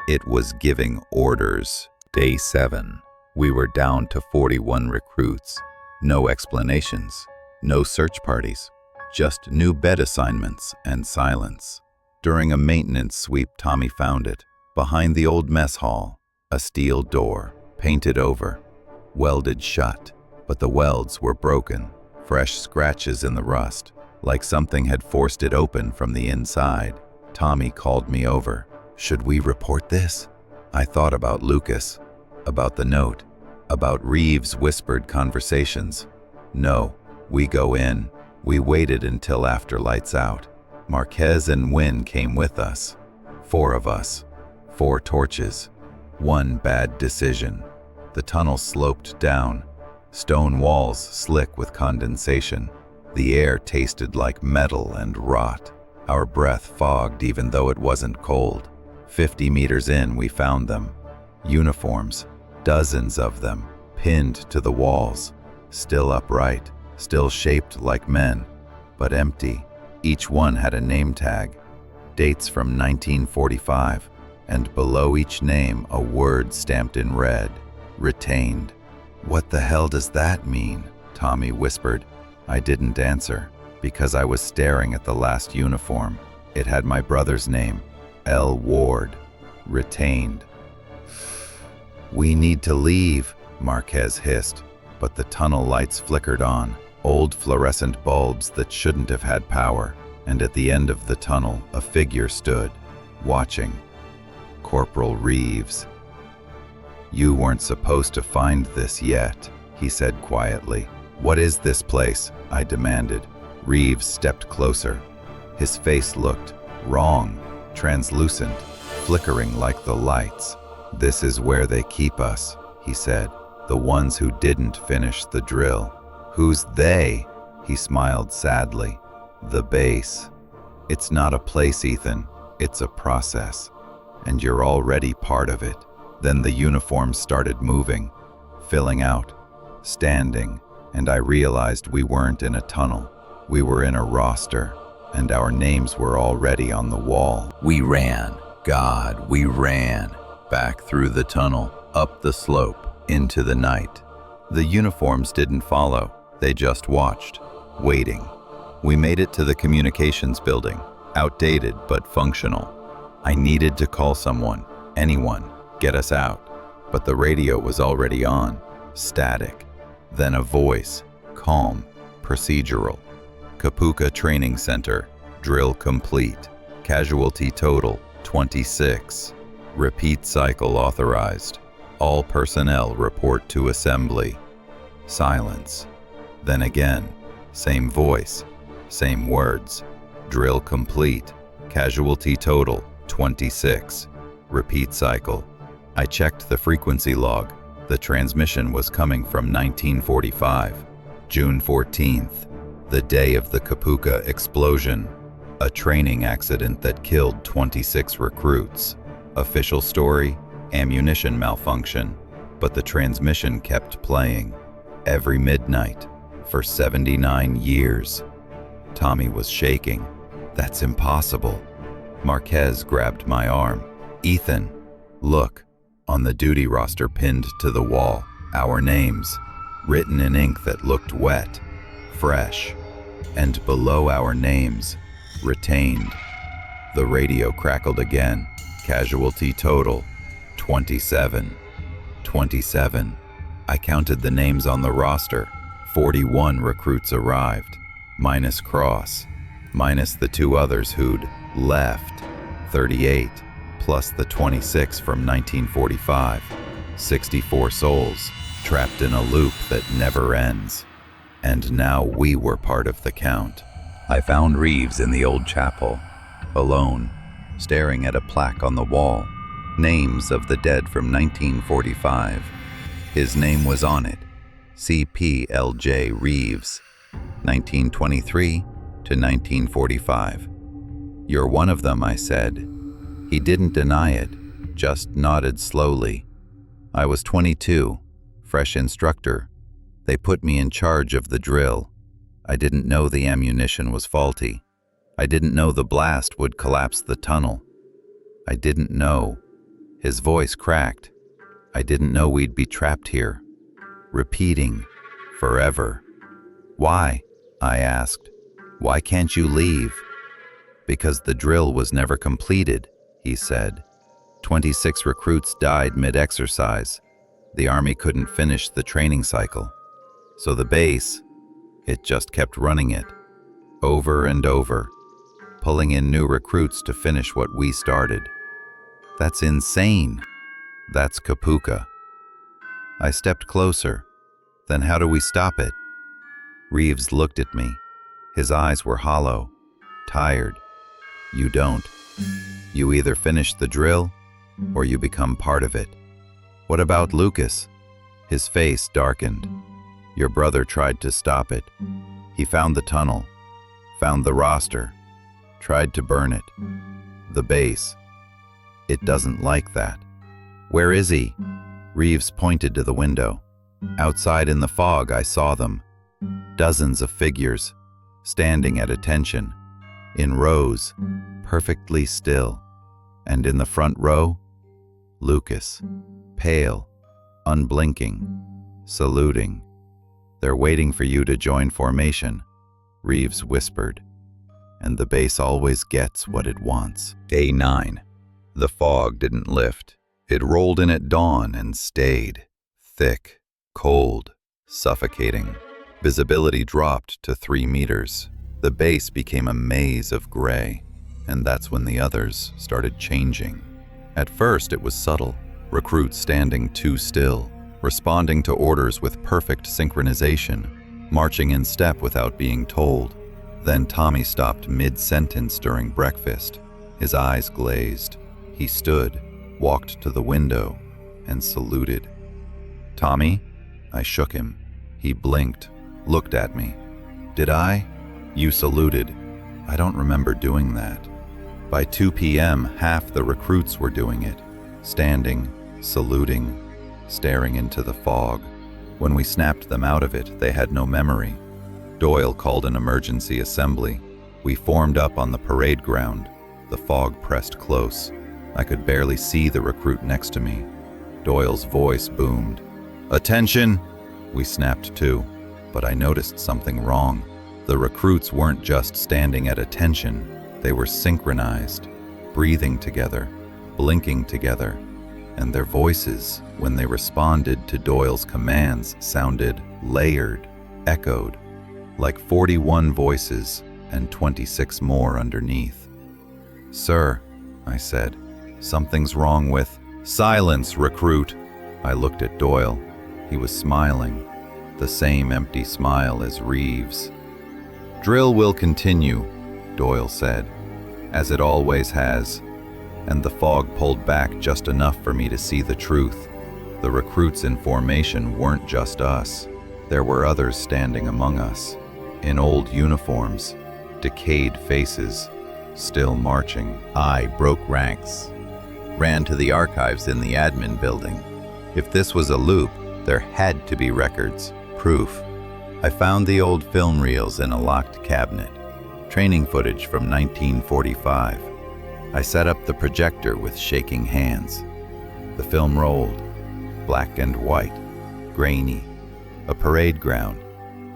It was giving orders. Day 7. We were down to 41 recruits. No explanations, no search parties, just new bed assignments and silence. During a maintenance sweep, Tommy found it. Behind the old mess hall, a steel door, painted over, welded shut. But the welds were broken, fresh scratches in the rust, like something had forced it open from the inside. Tommy called me over. Should we report this? I thought about Lucas, about the note, about Reeves' whispered conversations. No, we go in. We waited until after lights out. Marquez and Wynn came with us. 4 of us. 4 torches. 1 bad decision. The tunnel sloped down. Stone walls slick with condensation. The air tasted like metal and rot. Our breath fogged even though it wasn't cold. 50 meters in, we found them. Uniforms, dozens of them, pinned to the walls. Still upright, still shaped like men, but empty. Each one had a name tag. Dates from 1945, and below each name a word stamped in red. Retained. What the hell does that mean? Tommy whispered. I didn't answer, because I was staring at the last uniform. It had my brother's name, L. Ward. Retained. We need to leave, Marquez hissed, but the tunnel lights flickered on. Old fluorescent bulbs that shouldn't have had power, and at the end of the tunnel, a figure stood, watching. Corporal Reeves. "You weren't supposed to find this yet," he said quietly. "What is this place?" I demanded. Reeves stepped closer. His face looked wrong, translucent, flickering like the lights. "This is where they keep us," he said. "The ones who didn't finish the drill." "Who's they?" He smiled sadly. "The base. It's not a place, Ethan. It's a process. And you're already part of it." Then the uniforms started moving, filling out, standing, and I realized we weren't in a tunnel. We were in a roster, and our names were already on the wall. We ran. God, we ran. Back through the tunnel, up the slope, into the night. The uniforms didn't follow. They just watched, waiting. We made it to the communications building, outdated but functional. I needed to call someone, anyone, get us out. But the radio was already on, static. Then a voice, calm, procedural. "Kapuka Training Center, drill complete. Casualty total, 26. Repeat cycle authorized. All personnel report to assembly." Silence. Then again, same voice, same words. "Drill complete. Casualty total, 26. Repeat cycle." I checked the frequency log. The transmission was coming from 1945, June 14th, the day of the Kapuka explosion, a training accident that killed 26 recruits. Official story, ammunition malfunction, but the transmission kept playing every midnight for 79 years. Tommy was shaking. "That's impossible." Marquez grabbed my arm. "Ethan, look." On the duty roster pinned to the wall, our names, written in ink that looked wet, fresh, and below our names, retained. The radio crackled again. "Casualty total, 27. 27. I counted the names on the roster. 41 recruits arrived, minus Cross, minus the 2 others who'd left. 38, plus the 26 from 1945. 64 souls, trapped in a loop that never ends. And now we were part of the count. I found Reeves in the old chapel, alone, staring at a plaque on the wall. Names of the dead from 1945. His name was on it. CPLJ Reeves, 1923 to 1945. "You're one of them," I said. He didn't deny it, just nodded slowly. "I was 22, fresh instructor. They put me in charge of the drill. I didn't know the ammunition was faulty. I didn't know the blast would collapse the tunnel. I didn't know." His voice cracked. "I didn't know we'd be trapped here, repeating, forever." "Why?" I asked. "Why can't you leave?" "Because the drill was never completed," he said. 26 recruits died mid-exercise. The Army couldn't finish the training cycle. So the base, it just kept running it, over and over, pulling in new recruits to finish what we started. That's insane. That's Kapuka. I stepped closer. Then how do we stop it? Reeves looked at me. His eyes were hollow, tired. You don't. You either finish the drill, or you become part of it. What about Lucas? His face darkened. Your brother tried to stop it. He found the tunnel, found the roster, tried to burn it. The base. It doesn't like that. Where is he? Reeves pointed to the window. Outside in the fog, I saw them. Dozens of figures, standing at attention, in rows, perfectly still. And in the front row, Lucas, pale, unblinking, saluting. They're waiting for you to join formation, Reeves whispered. And the base always gets what it wants. Day 9. The fog didn't lift. It rolled in at dawn and stayed, thick, cold, suffocating. Visibility dropped to 3 meters. The base became a maze of gray, and that's when the others started changing. At first, it was subtle. Recruits standing too still, responding to orders with perfect synchronization, marching in step without being told. Then Tommy stopped mid-sentence during breakfast. His eyes glazed. He stood, walked to the window, and saluted. "Tommy?" I shook him. He blinked, looked at me. "Did I?" "You saluted." "I don't remember doing that." By 2 p.m., half the recruits were doing it, standing, saluting, staring into the fog. When we snapped them out of it, they had no memory. Doyle called an emergency assembly. We formed up on the parade ground. The fog pressed close. I could barely see the recruit next to me. Doyle's voice boomed. "Attention!" We snapped too, but I noticed something wrong. The recruits weren't just standing at attention. They were synchronized, breathing together, blinking together, and their voices, when they responded to Doyle's commands, sounded layered, echoed, like 41 voices and 26 more underneath. "Sir," I said, "something's wrong with—" "Silence, recruit!" I looked at Doyle. He was smiling, the same empty smile as Reeves. "Drill will continue," Doyle said, "as it always has." And the fog pulled back just enough for me to see the truth. The recruits in formation weren't just us. There were others standing among us, in old uniforms, decayed faces, still marching. I broke ranks, ran to the archives in the admin building. If this was a loop, there had to be records, proof. I found the old film reels in a locked cabinet, training footage from 1945. I set up the projector with shaking hands. The film rolled, black and white, grainy, a parade ground,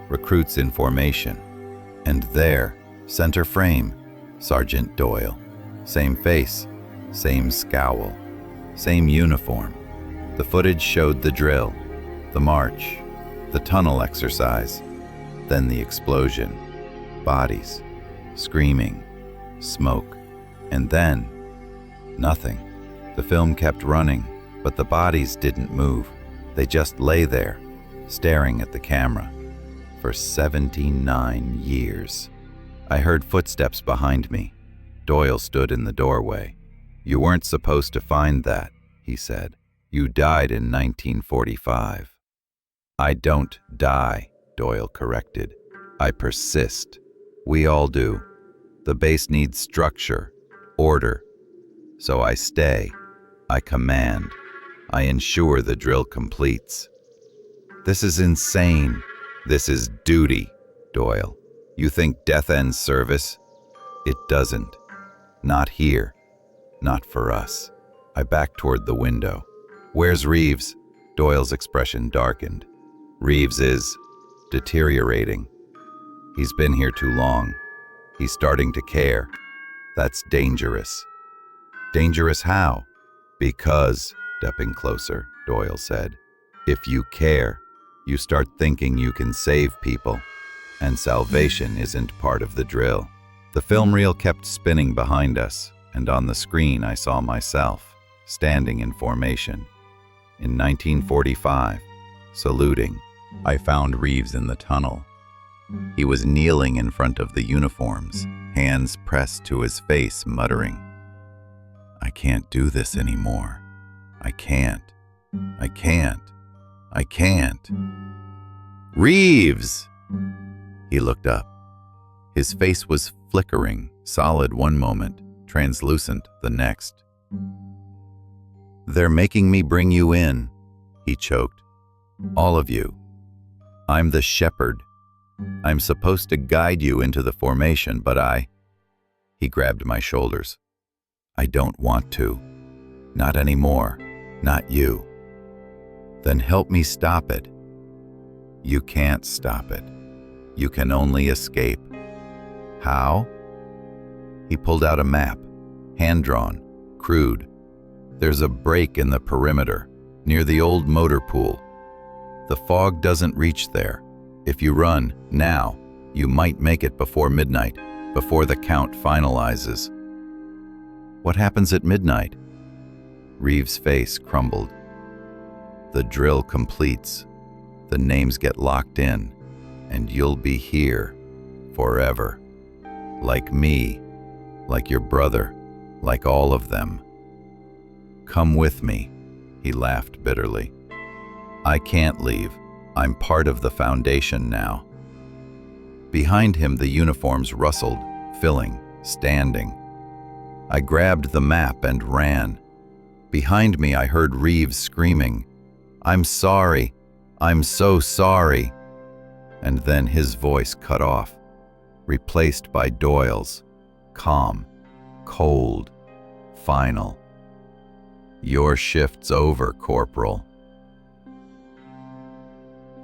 recruits in formation. And there, center frame, Sergeant Doyle. Same face, same scowl, same uniform. The footage showed the drill, the march, the tunnel exercise, then the explosion, bodies, screaming, smoke, and then nothing. The film kept running, but the bodies didn't move. They just lay there, staring at the camera, for 79 years. I heard footsteps behind me. Doyle stood in the doorway. "You weren't supposed to find that," he said. "You died in 1945. "I don't die," Doyle corrected. "I persist. We all do. The base needs structure, order. So I stay. I command. I ensure the drill completes." "This is insane. This is duty, Doyle. You think death ends service? It doesn't. Not here. Not for us." I backed toward the window. "Where's Reeves?" Doyle's expression darkened. "Reeves is deteriorating. He's been here too long. He's starting to care. That's dangerous." "Dangerous how?" "Because," stepping closer, Doyle said, "if you care, you start thinking you can save people, and salvation isn't part of the drill." The film reel kept spinning behind us, and on the screen I saw myself, standing in formation. In 1945, saluting. I found Reeves in the tunnel. He was kneeling in front of the uniforms, hands pressed to his face, muttering, "I can't do this anymore. I can't. I can't. I can't." "Reeves!" He looked up. His face was flickering, solid one moment, translucent the next. "They're making me bring you in," he choked. "All of you. I'm the shepherd. I'm supposed to guide you into the formation, but He grabbed my shoulders. "I don't want to. Not anymore. Not you." "Then help me stop it." "You can't stop it. You can only escape." "How?" He pulled out a map, hand-drawn, crude. "There's a break in the perimeter, near the old motor pool. The fog doesn't reach there. If you run, now, you might make it before midnight, before the count finalizes. What happens at midnight? Reeves' face crumbled. The drill completes, the names get locked in, and you'll be here forever. Like me, like your brother, like all of them. Come with me, he laughed bitterly. I can't leave. I'm part of the Foundation now. Behind him, the uniforms rustled, filling, standing. I grabbed the map and ran. Behind me, I heard Reeves screaming, "I'm sorry. I'm so sorry." And then his voice cut off, replaced by Doyle's, calm, cold, final. "Your shift's over, Corporal."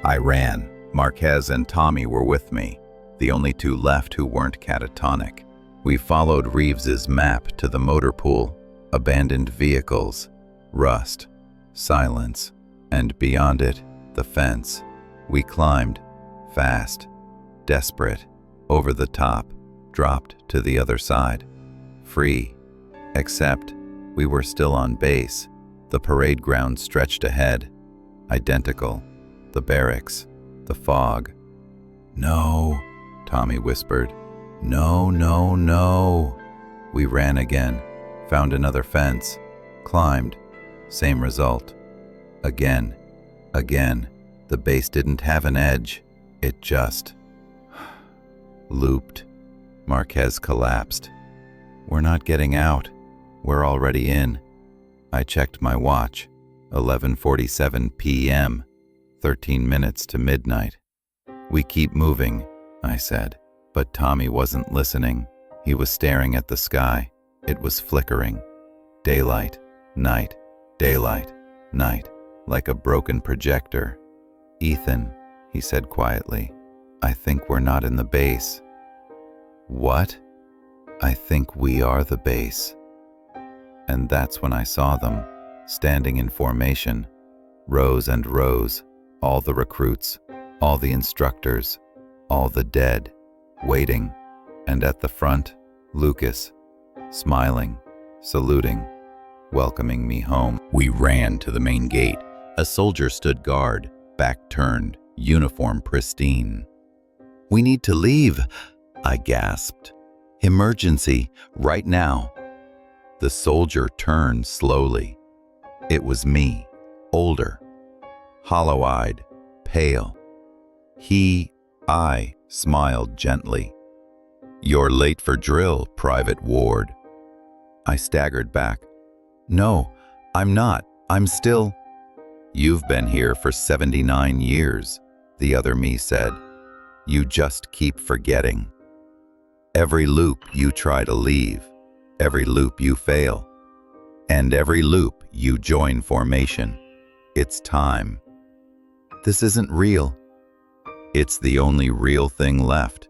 I ran. Marquez and Tommy were with me, the only two left who weren't catatonic. We followed Reeves's map to the motor pool, abandoned vehicles, rust, silence, and beyond it, the fence. We climbed, fast, desperate, over the top, dropped to the other side. Free, except we were still on base. The parade ground stretched ahead, identical. The barracks, the fog. "No," Tommy whispered. "No, no, no." We ran again, found another fence, climbed, same result. Again, the base didn't have an edge, it just looped. Marquez collapsed. "We're not getting out, we're already in." I checked my watch, 11:47 p.m., 13 minutes to midnight. "We keep moving," I said, but Tommy wasn't listening. He was staring at the sky. It was flickering. Daylight, night, daylight, night, like a broken projector. "Ethan," he said quietly, "I think we're not in the base." "What?" "I think we are the base." And that's when I saw them, standing in formation, rows and rows, all the recruits, all the instructors, all the dead, waiting, and at the front, Lucas, smiling, saluting, welcoming me home. We ran to the main gate. A soldier stood guard, back turned, uniform pristine. "We need to leave," I gasped. "Emergency, right now." The soldier turned slowly. It was me, older, hollow-eyed, pale. I smiled gently. "You're late for drill, Private Ward." I staggered back. "No, I'm not. I'm still—" "You've been here for 79 years, the other me said. "You just keep forgetting. Every loop you try to leave, every loop you fail, and every loop you join formation. It's time. This isn't real." "It's the only real thing left."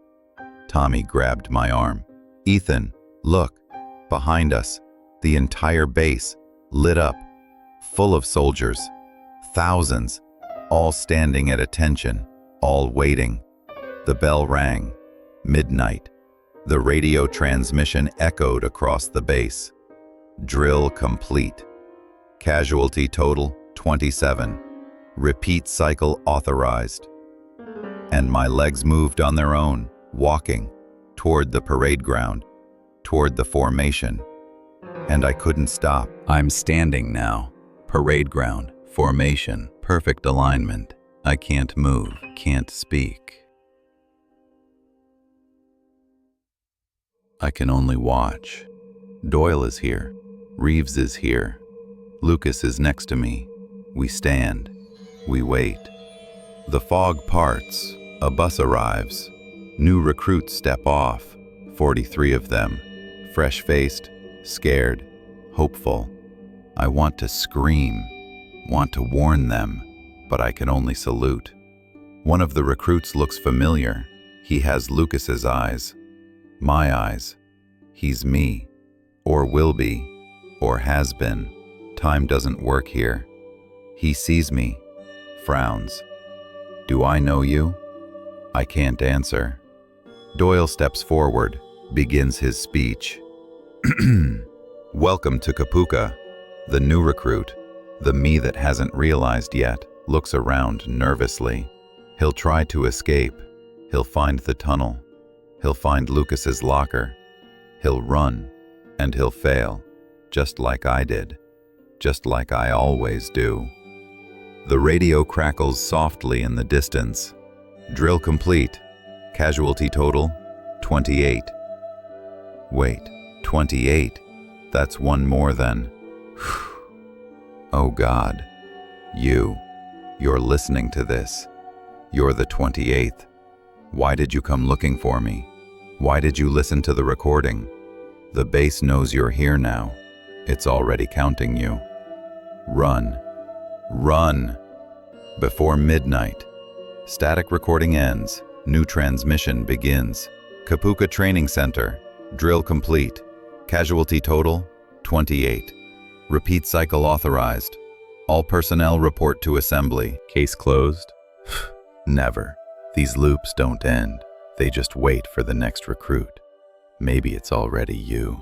Tommy grabbed my arm. "Ethan, look, behind us, the entire base, lit up, full of soldiers, thousands, all standing at attention, all waiting." The bell rang. Midnight. The radio transmission echoed across the base. Drill complete. Casualty total, 27. Repeat cycle authorized. And my legs moved on their own, walking, toward the parade ground, toward the formation. And I couldn't stop. I'm standing now. Parade ground, formation, perfect alignment. I can't move, can't speak. I can only watch. Doyle is here. Reeves is here. Lucas is next to me. We stand. We wait. The fog parts. A bus arrives. New recruits step off. 43 of them. Fresh-faced, scared, hopeful. I want to scream, want to warn them, but I can only salute. One of the recruits looks familiar. He has Lucas's eyes. My eyes. He's me. Or will be. Or has been. Time doesn't work here. He sees me. Frowns. "Do I know you?" I can't answer. Doyle steps forward, begins his speech. Welcome to Kapuka. The new recruit, the me that hasn't realized yet, looks around nervously. He'll try to escape. He'll find the tunnel. He'll find Lucas's locker. He'll run, and he'll fail, just like I did, just like I always do. The radio crackles softly in the distance. Drill complete. Casualty total, 28. Wait, 28? That's one more than... Oh God. You're listening to this. You're the 28th. Why did you come looking for me? Why did you listen to the recording? The base knows you're here now. It's already counting you. Run. Run! Before midnight. Static recording ends. New transmission begins. Kapuka Training Center. Drill complete. Casualty total, 28. Repeat cycle authorized. All personnel report to assembly. Case closed? Never. These loops don't end. They just wait for the next recruit. Maybe it's already you.